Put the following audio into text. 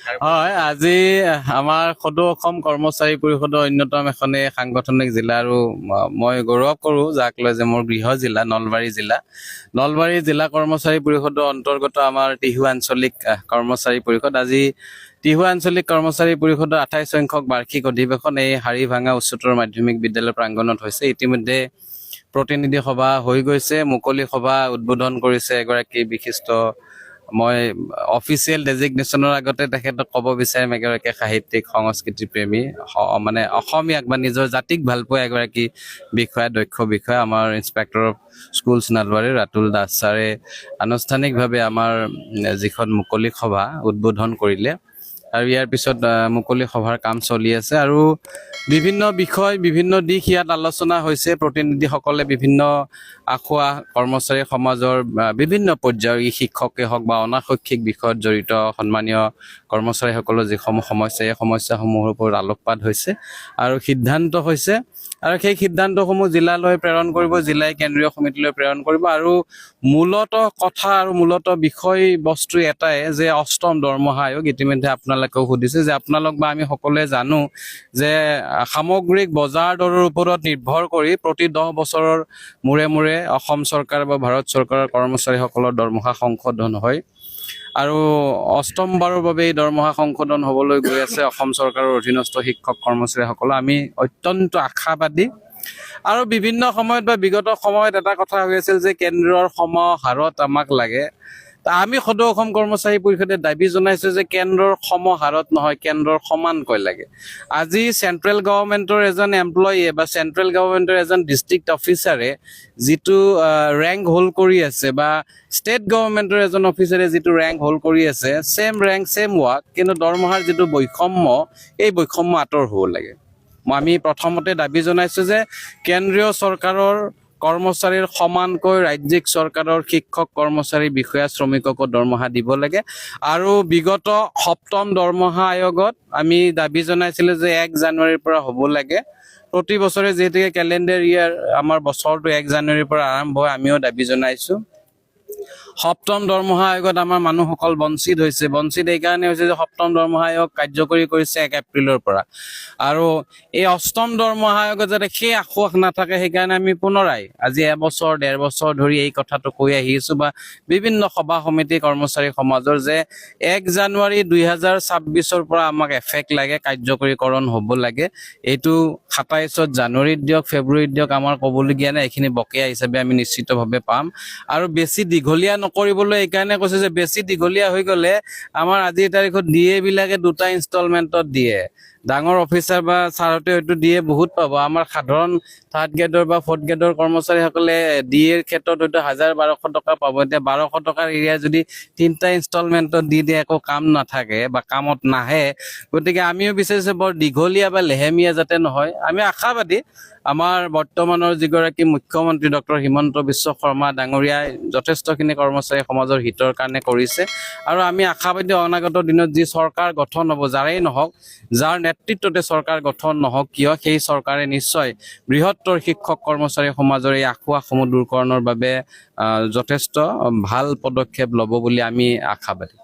হয়, আজি আমাৰ সদৌ অসম কৰ্মচাৰী পৰিষদৰ অন্যতম এখনে সাংগঠনিক জিলা আৰু মই গৌৰৱ কৰোঁ যাক লৈ যে মোৰ গৃহ জিলা নলবাৰী জিলা। নলবাৰী জিলা কৰ্মচাৰী পৰিষদৰ অন্তৰ্গত আমাৰ টিহু আঞ্চলিক কৰ্মচাৰী পৰিষদ। আজি টিহু আঞ্চলিক কৰ্মচাৰী পৰিষদৰ 28 সংখ্যক বাৰ্ষিক অধিৱেশন এই হাৰিভাঙা উচ্চতৰ মাধ্যমিক বিদ্যালয় প্ৰাংগণত হৈছে। ইতিমধ্যে প্ৰতিনিধি সভা হৈ গৈছে, মুকলি সভা উদ্বোধন কৰিছে এগৰাকী বিশিষ্ট, মই অফিচিয়েল ডেজিগনেশ্যনৰ আগতে তেখেতক ক'ব বিচাৰিম এগৰাকী সাহিত্যিক সংস্কৃতি প্ৰেমী, মানে অসমীয়াক বা নিজৰ জাতিক ভাল পোৱা এগৰাকী বিষয়া, দক্ষ বিষয়া, আমাৰ inspector of schools Nalbari Ratul Das ছাৰে আনুষ্ঠানিকভাৱে আমাৰ যিখন মুকলি সভা উদ্বোধন কৰিলে। আৰু ইয়াৰ পিছত মুকলি সভাৰ কাম চলি আছে আৰু বিভিন্ন বিষয়, বিভিন্ন দিশ ইয়াত আলোচনা হৈছে। প্ৰতিনিধিসকলে বিভিন্ন আখুৱা কৰ্মচাৰী সমাজৰ বিভিন্ন পৰ্যায়ৰ, শিক্ষকে হওক বা অনাশৈক্ষিক বিষয়ত জড়িত সন্মানীয় কৰ্মচাৰীসকলৰ যিসমূহ সমস্যা, এই সমস্যাসমূহৰ ওপৰত আলোকপাত হৈছে আৰু সিদ্ধান্ত হৈছে। আৰু সেই সিদ্ধান্তসমূহ জিলালৈ প্ৰেৰণ কৰিব, জিলাই কেন্দ্ৰীয় সমিতিলৈ প্ৰেৰণ কৰিব। আৰু মূলত কথা আৰু মূলত বিষয়বস্তু এটাই যে অষ্টম দৰমহা আয়োগ, ইতিমধ্যে আপোনালোকেও সুধিছে যে আপোনালোক বা আমি সকলোৱে জানো যে সামগ্ৰিক বজাৰ দৰৰ ওপৰত নিৰ্ভৰ কৰি প্ৰতি 10 বছৰৰ মূৰে মূৰে অসম চৰকাৰ বা ভাৰত চৰকাৰৰ কৰ্মচাৰীসকলৰ দৰমহা সংশোধন হয়। আৰু অষ্টমবাৰৰ বাবে এই দৰমহা সংশোধন হ'বলৈ গৈ আছে অসম চৰকাৰৰ অধীনস্থ শিক্ষক কৰ্মচাৰীসকলৰ। আমি অত্যন্ত আশাবাদী। আৰু বিভিন্ন সময়ত বা বিগত সময়ত এটা কথা হৈ আছিল যে কেন্দ্ৰৰ সমহাৰত আমাক লাগে। আমি সদৌ অসম কৰ্মচাৰী পৰিষদে দাবী জনাইছো যে কেন্দ্ৰৰ সমহাৰত নহয়, কেন্দ্ৰৰ সমানকৈ লাগে। আজি চেন্ট্ৰেল গভৰ্ণমেণ্টৰ এজন এমপ্লয়ীয়ে বা চেন্ট্ৰেল গভৰ্ণমেণ্টৰ এজন ডিষ্ট্ৰিক্ট অফিচাৰে যিটো ৰেংক হোল্ড কৰি আছে, বা ষ্টেট গভৰ্ণমেণ্টৰ এজন অফিচাৰে যিটো ৰেংক হোল্ড কৰি আছে, ছেম ৰেংক ছেম ৱাৰ্ক, কিন্তু দৰমহাৰ যিটো বৈষম্য, এই বৈষম্য আঁতৰ হ'ব লাগে। আমি প্ৰথমতে দাবী জনাইছো যে কেন্দ্ৰীয় চৰকাৰৰ কৰ্মচাৰীৰ সমানকৈ ৰাজ্যিক চৰকাৰৰ শিক্ষক কৰ্মচাৰী বিষয়া শ্ৰমিককো দৰমহা দিব লাগে। আৰু বিগত সপ্তম দৰমহা আয়োগত আমি দাবী জনাইছিলোঁ যে 1 জানুৱাৰীৰ পৰা হ'ব লাগে। প্ৰতি বছৰে যিহেতুকে কেলেণ্ডাৰ ইয়াৰ আমাৰ বছৰটো 1 জানুৱাৰীৰ পৰা আৰম্ভ হয়, আমিও দাবী জনাইছোঁ। সপ্তম দৰমহা আয়োগত আমাৰ মানুহসকল বঞ্চিত হৈছে। বঞ্চিত এইকাৰণে হৈছে যে সপ্তম দৰমহা আয়োগ কাৰ্যকৰী কৰিছে 1 এপ্ৰিলৰ পৰা। আৰু এই অষ্টম দৰমহা আয়োগত যাতে সেই আশ্বাস নাথাকে, সেইকাৰণে আমি পুনৰাই আজি 1 বছৰ 1.5 বছৰ ধৰি এই কথাটো কৈ আহিছোঁ, বা বিভিন্ন সভা সমিতি কৰ্মচাৰী সমাজৰ, যে 1 জানুৱাৰী 2026ৰ পৰা আমাক এফেক্ট লাগে, কাৰ্যকৰীকৰণ হ'ব লাগে। এইটো 27 জানুৱাৰীত দিয়ক, ফেব্ৰুৱাৰীত দিয়ক, আমাৰ ক'বলগীয়া নাই। এইখিনি বকেয়া হিচাপে আমি নিশ্চিতভাৱে পাম। আৰু বেছি দীঘলীয়া নকৰিবলৈ এইকাৰণে কৈছে যে বেছি দীঘলীয়া হৈ গ'লে আমাৰ আজিৰ তাৰিখত ডিএ বিলাকে 2টা ইনষ্টলমেণ্টত দিয়ে। ডাঙৰ অফিচাৰ বা ছাৰতে হয়তো ডিএ বহুত পাব। আমাৰ সাধাৰণ 3rd গ্ৰেডৰ বা 4th গ্ৰেডৰ কৰ্মচাৰীসকলে ডিএৰ ক্ষেত্ৰত হয়তো 1000-1200 টকা পাব। এতিয়া 1200 টকাৰ এৰিয়া যদি 3টা ইনষ্টলমেণ্টত দি দিয়ে, একো কাম নাথাকে বা কামত নাহে। গতিকে আমিও বিচাৰিছোঁ বৰ দীঘলীয়া বা লেহেমীয়া যাতে নহয়। আমি আশাবাদী আমাৰ বৰ্তমানৰ যিগৰাকী মুখ্যমন্ত্ৰী ডক্টৰ হিমন্ত বিশ্ব শৰ্মা ডাঙৰীয়াই যথেষ্টখিনি কৰ্মচাৰী সমাজৰ হিতৰ কাৰণে কৰিছে। আৰু আমি আশাবাদী অনাগত দিনত যি চৰকাৰ গঠন হ'ব, যাৰেই নহওক, যাৰ নেতৃত্বতে চৰকাৰ গঠন নহওক কিয়, সেই চৰকাৰে নিশ্চয় বৃহত্তৰ শিক্ষক কৰ্মচাৰী সমাজৰ এই আঁসোৱাহসমূহ দূৰকৰণৰ বাবে যথেষ্ট ভাল পদক্ষেপ ল'ব বুলি আমি আশাবাদী।